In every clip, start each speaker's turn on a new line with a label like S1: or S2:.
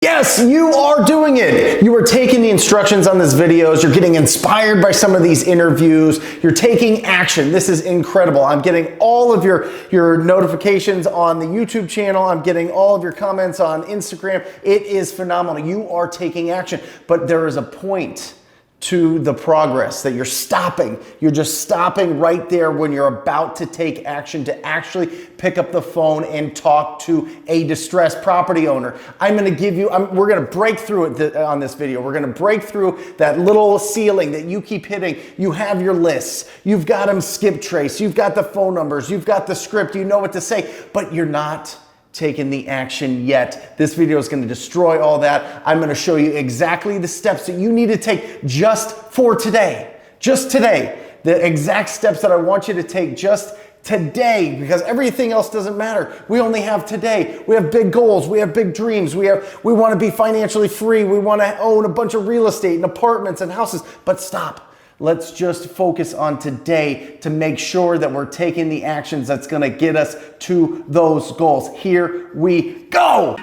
S1: Yes, you are doing it. You are taking the instructions on these videos. You're getting inspired by some of these interviews. You're taking action. This is incredible. I'm getting all of your notifications on the YouTube channel. I'm getting all of your comments on Instagram. It is phenomenal. You are taking action, but there is a point to the progress that you're stopping. You're just stopping right there when you're about to take action to actually pick up the phone and talk to a distressed property owner. I'm gonna give you, we're gonna break through it on this video. We're gonna break through that little ceiling that you keep hitting. You have your lists, you've got them skip trace, you've got the phone numbers, you've got the script, you know what to say, but you're not taking the action yet. This video is going to destroy all that. I'm going to show you exactly the steps that you need to take just for today. Just today. The exact steps that I want you to take just today, because everything else doesn't matter. We only have today. We have big goals. We have big dreams. We want to be financially free. We want to own a bunch of real estate and apartments and houses. But stop. Let's just focus on today to make sure that we're taking the actions that's going to get us to those goals. Here we go.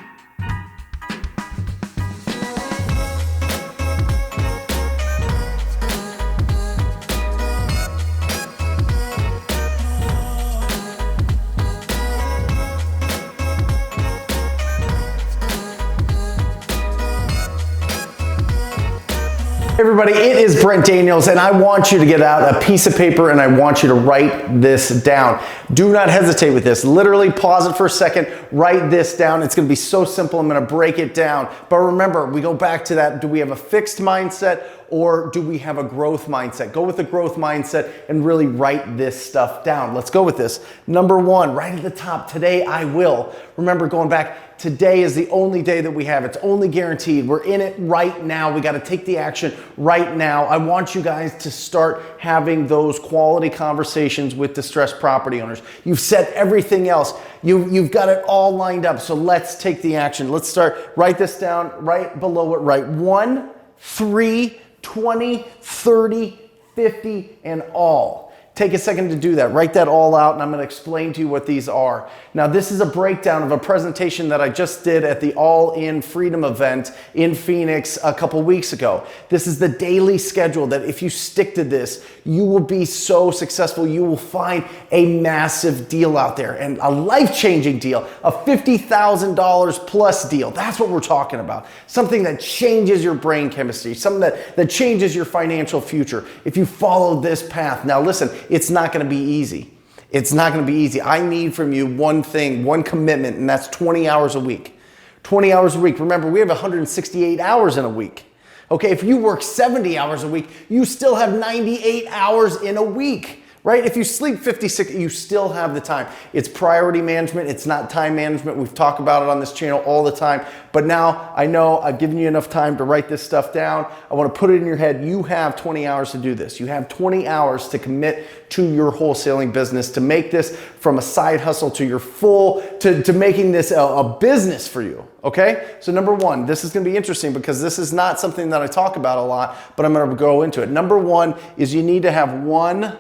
S1: Hey everybody, it is Brent Daniels, and I want you to get out a piece of paper and I want you to write this down. Do not hesitate with this. Literally pause it for a second, write this down. It's gonna be so simple, I'm gonna break it down. But remember, we go back to that, do we have a fixed mindset or do we have a growth mindset? Go with the growth mindset and really write this stuff down. Let's go with this. Number one, right at the top, today I will. Remember, going back, today is the only day that we have. It's only guaranteed. We're in it right now. We got to take the action right now. I want you guys to start having those quality conversations with distressed property owners. You've set everything else. You've got it all lined up. So let's take the action. Let's start. Write this down right below it. Write 1, 3, 20, 30, 50, and all. Take a second to do that. Write that all out, and I'm going to explain to you what these are. Now, this is a breakdown of a presentation that I just did at the All In Freedom event in Phoenix a couple weeks ago. This is the daily schedule that if you stick to this, you will be so successful. You will find a massive deal out there, and a life-changing deal, a $50,000 plus deal. That's what we're talking about. Something that changes your brain chemistry, something that changes your financial future if you follow this path. Now, listen, it's not going to be easy. It's not going to be easy. I need from you one thing, one commitment, and that's 20 hours a week. 20 hours a week. Remember, we have 168 hours in a week. Okay, if you work 70 hours a week, you still have 98 hours in a week. Right? If you sleep 56, you still have the time. It's priority management. It's not time management. We've talked about it on this channel all the time. But now I know I've given you enough time to write this stuff down. I want to put it in your head. You have 20 hours to do this. You have 20 hours to commit to your wholesaling business, to make this from a side hustle to your full, to making this a business for you. Okay? So number one, this is going to be interesting because this is not something that I talk about a lot, but I'm going to go into it. Number one is you need to have one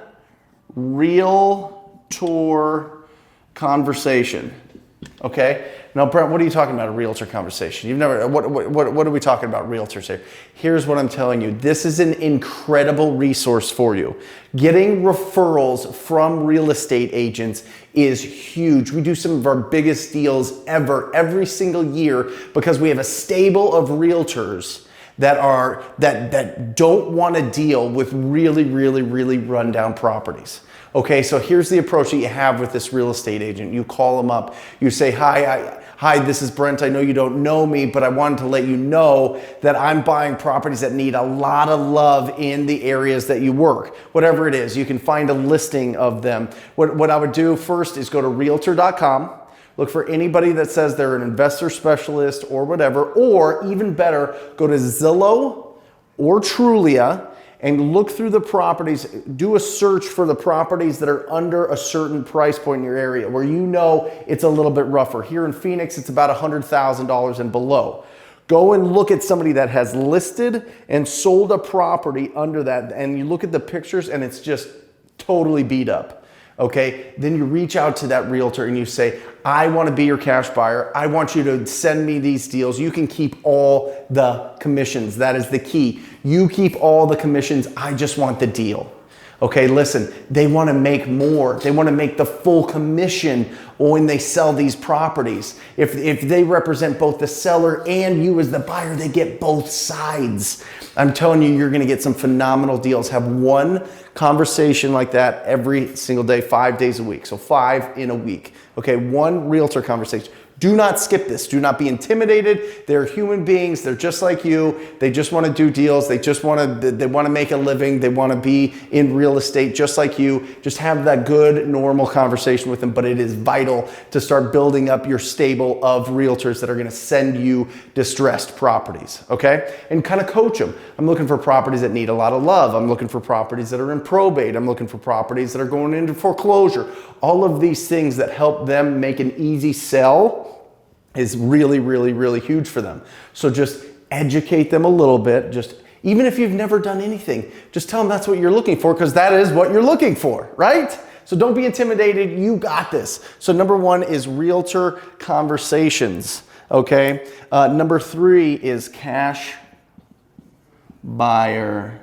S1: realtor conversation. Okay? Now, Brent, what are you talking about, a realtor conversation? You've never, what are we talking about, realtors here? Here's what I'm telling you. This is an incredible resource for you. Getting referrals from real estate agents is huge. We do some of our biggest deals ever, every single year, because we have a stable of realtors that don't want to deal with really rundown properties. Okay, so here's the approach that you have with this real estate agent. You call them up, you say, hi, this is Brent. I know you don't know me, but I wanted to let you know that I'm buying properties that need a lot of love in the areas that you work. Whatever it is, you can find a listing of them. What I would do first is go to realtor.com. Look for anybody that says they're an investor specialist or whatever, or even better, go to Zillow or Trulia and look through the properties, do a search for the properties that are under a certain price point in your area where you know it's a little bit rougher. Here in Phoenix, it's about $100,000 and below. Go and look at somebody that has listed and sold a property under that, and you look at the pictures and it's just totally beat up. okay, then you reach out to that realtor and you say, I want to be your cash buyer. I want you to send me these deals. You can keep all the commissions. That is the key. You keep all the commissions. I just want the deal. Okay, listen, they want to make more. They want to make the full commission when they sell these properties. If they represent both the seller and you as the buyer, they get both sides. I'm telling you, you're going to get some phenomenal deals. Have one conversation like that every single day, 5 days a week. So 5 in a week. Okay, one realtor conversation. Do not skip this. Do not be intimidated. They're human beings. They're just like you. They just want to do deals. They want to make a living. They want to be in real estate just like you. Just have that good, normal conversation with them. But it is vital to start building up your stable of realtors that are going to send you distressed properties, okay? And kind of coach them. I'm looking for properties that need a lot of love. I'm looking for properties that are in probate. I'm looking for properties that are going into foreclosure. All of these things that help them make an easy sell is really, really, really huge for them. So just educate them a little bit. Just even if you've never done anything, just tell them that's what you're looking for, because that is what you're looking for, right? So don't be intimidated. You got this. So number 1 is realtor conversations, okay? Number 3 is cash buyer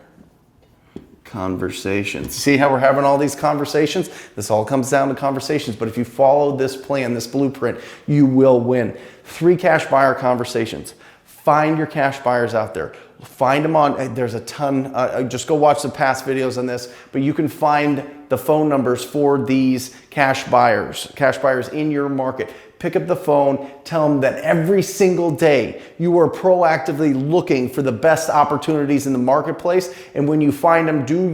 S1: conversations. See how we're having all these conversations? This all comes down to conversations, but if you follow this plan, this blueprint, you will win. 3 cash buyer conversations. Find your cash buyers out there. Find them on, there's a ton, just go watch the past videos on this, but you can find the phone numbers for these cash buyers in your market. Pick up the phone, tell them that every single day you are proactively looking for the best opportunities in the marketplace. And when you find them, do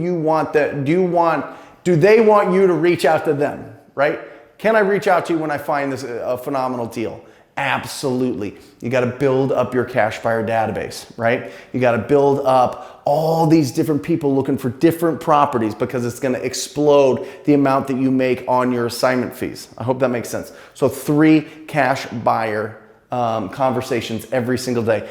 S1: they want you to reach out to them, right? Can I reach out to you when I find this a phenomenal deal? Absolutely. You got to build up your cash buyer database, right? You got to build up all these different people looking for different properties, because it's going to explode the amount that you make on your assignment fees. I hope that makes sense. So 3 cash buyer conversations every single day.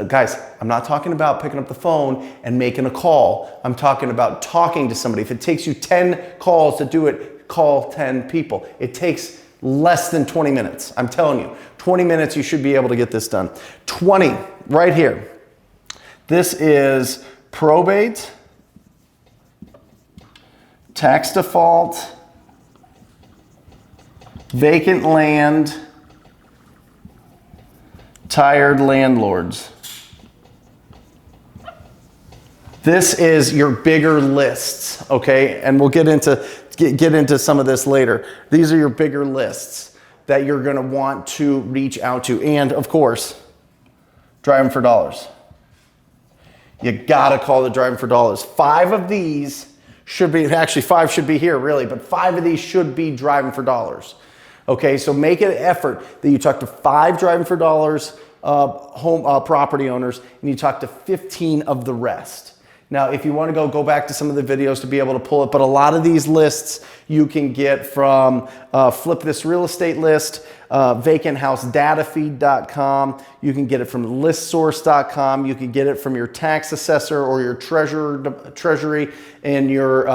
S1: Guys, I'm not talking about picking up the phone and making a call. I'm talking about talking to somebody. If it takes you 10 calls to do it, call 10 people. It takes less than 20 minutes. I'm telling you, 20 minutes, you should be able to get this done. 20, right here. This is probate, tax default, vacant land, tired landlords. This is your bigger lists, okay? And we'll get into some of this later. These are your bigger lists that you're gonna want to reach out to. And of course, driving for dollars. You gotta call the driving for dollars. 5 of these should be, actually 5 should be here really, but 5 of these should be driving for dollars. Okay, so make an effort that you talk to 5 driving for dollars property owners, and you talk to 15 of the rest. Now, if you want to go back to some of the videos to be able to pull it, but a lot of these lists you can get from Flip This Real Estate List, vacanthousedatafeed.com. You can get it from listsource.com. You can get it from your tax assessor or your treasury in your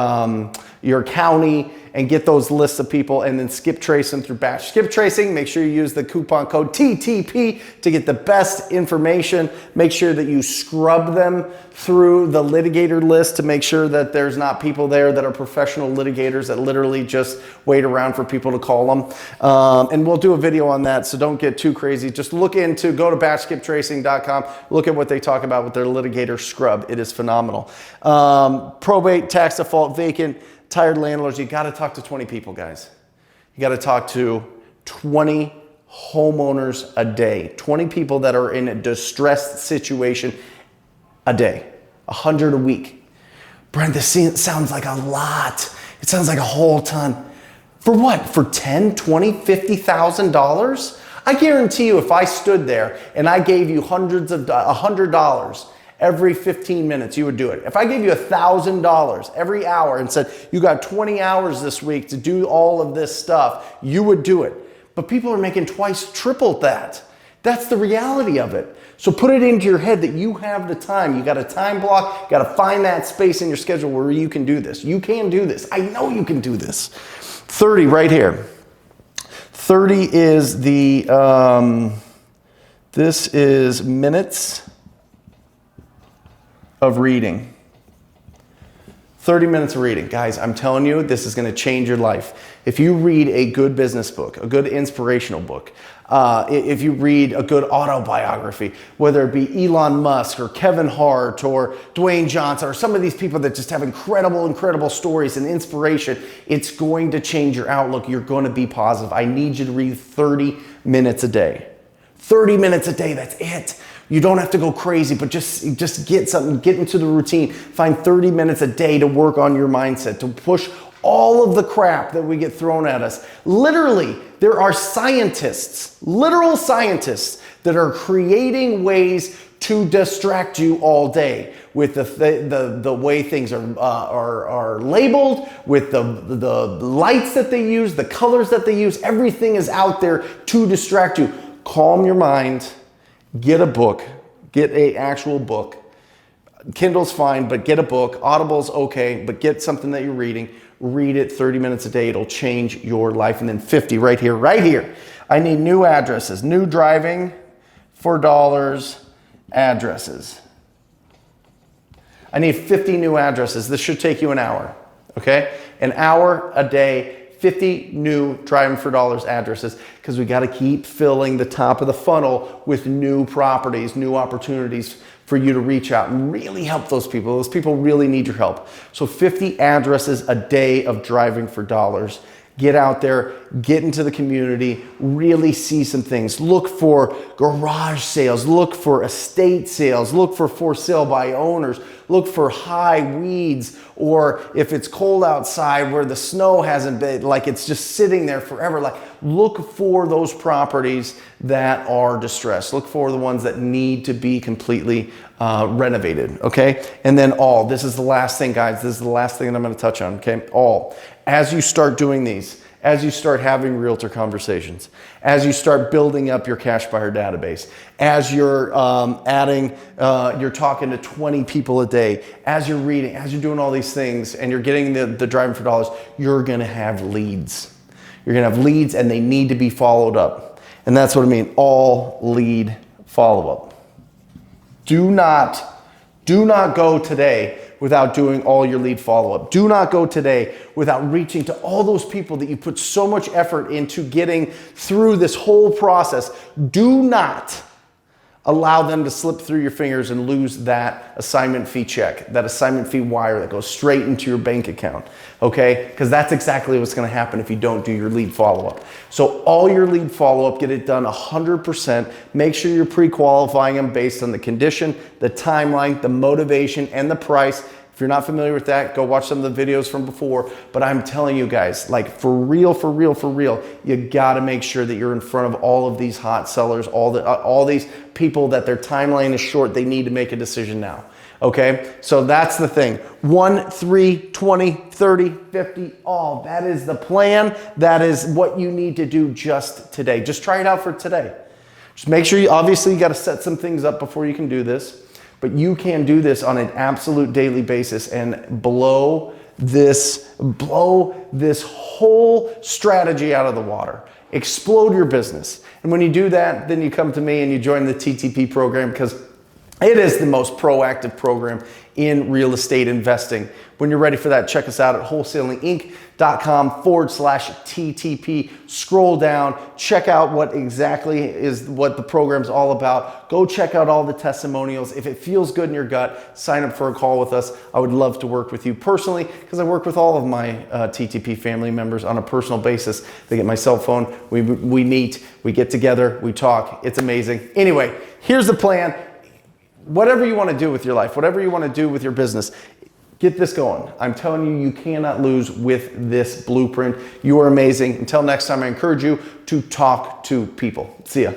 S1: county, and get those lists of people, and then skip trace them through batch skip tracing. Make sure you use the coupon code TTP to get the best information. Make sure that you scrub them through the litigator list to make sure that there's not people there that are professional litigators that literally just wait around for people to call them. And we'll do a video on that, so don't get too crazy. Just go to batchskiptracing.com, look at what they talk about with their litigator scrub. It is phenomenal. Probate, tax default, vacant, tired landlords. You got to talk to 20 people, guys. You got to talk to 20 homeowners a day, 20 people that are in a distressed situation a day, 100 a week. Brent, this sounds like a lot. It sounds like a whole ton. For what? For $10, $20, $50,000? I guarantee you, if I stood there and I gave you $100 every 15 minutes, you would do it. If I gave you $1,000 every hour and said, you got 20 hours this week to do all of this stuff, you would do it. But people are making twice, triple that. That's the reality of it. So put it into your head that you have the time. You got a time block, you got to find that space in your schedule where you can do this. You can do this. I know you can do this. 30 right here. 30 is the, this is minutes of reading. 30 minutes of reading. Guys, I'm telling you, this is going to change your life. If you read a good business book, a good inspirational book, if you read a good autobiography, whether it be Elon Musk or Kevin Hart or Dwayne Johnson or some of these people that just have incredible, incredible stories and inspiration, it's going to change your outlook. You're going to be positive. I need you to read 30 minutes a day. 30 minutes a day, that's it. You don't have to go crazy, but just get something, get into the routine. Find 30 minutes a day to work on your mindset, to push all of the crap that we get thrown at us. Literally, there are scientists, literal scientists, that are creating ways to distract you all day with the way things are labeled, with the lights that they use, the colors that they use. Everything is out there to distract you. Calm your mind. Get a book, get an actual book. Kindle's fine, but get a book. Audible's okay, but get something that you're reading. Read it 30 minutes a day. It'll change your life. And then 50 right here. I need new addresses, new driving for dollars addresses. I need 50 new addresses. This should take you an hour, okay? An hour a day. 50 new driving for dollars addresses, because we got to keep filling the top of the funnel with new properties, new opportunities for you to reach out and really help those people. Those people really need your help. So 50 addresses a day of driving for dollars. Get out there, get into the community, really see some things. Look for garage sales, look for estate sales, look for sale by owners, look for high weeds, or if it's cold outside where the snow hasn't been, like it's just sitting there forever, like look for those properties that are distressed. Look for the ones that need to be completely renovated, okay? And then all, this is the last thing, guys. This is the last thing that I'm gonna touch on, okay? All. As you start doing these, as you start having realtor conversations, as you start building up your cash buyer database, as you're you're talking to 20 people a day, as you're reading, as you're doing all these things, and you're getting the driving for dollars, you're gonna have leads. You're gonna have leads, and they need to be followed up. And that's what I mean, all lead follow-up. Do not go today without doing all your lead follow-up. Do not go today without reaching to all those people that you put so much effort into getting through this whole process. Do not allow them to slip through your fingers and lose that assignment fee check, that assignment fee wire that goes straight into your bank account, okay? Because that's exactly what's gonna happen if you don't do your lead follow-up. So all your lead follow-up, get it done 100%. Make sure you're pre-qualifying them based on the condition, the timeline, the motivation, and the price. If you're not familiar with that, go watch some of the videos from before. But I'm telling you guys, like for real, you gotta make sure that you're in front of all of these hot sellers, all these people that their timeline is short. They need to make a decision now, okay? So that's the thing. 1, 3, 20, 30, 50, all. That is the plan. That is what you need to do just today. Just try it out for today. Just make sure obviously you gotta set some things up before you can do this. But you can do this on an absolute daily basis and blow this whole strategy out of the water. Explode your business. And when you do that, then you come to me and you join the TTP program, because it is the most proactive program in real estate investing. When you're ready for that, check us out at wholesalinginc.com/TTP. Scroll down, check out what the program's all about. Go check out all the testimonials. If it feels good in your gut, sign up for a call with us. I would love to work with you personally, because I work with all of my TTP family members on a personal basis. They get my cell phone, we meet, we get together, we talk. It's amazing. Anyway, here's the plan. Whatever you want to do with your life, whatever you want to do with your business, get this going. I'm telling you, you cannot lose with this blueprint. You are amazing. Until next time, I encourage you to talk to people. See ya.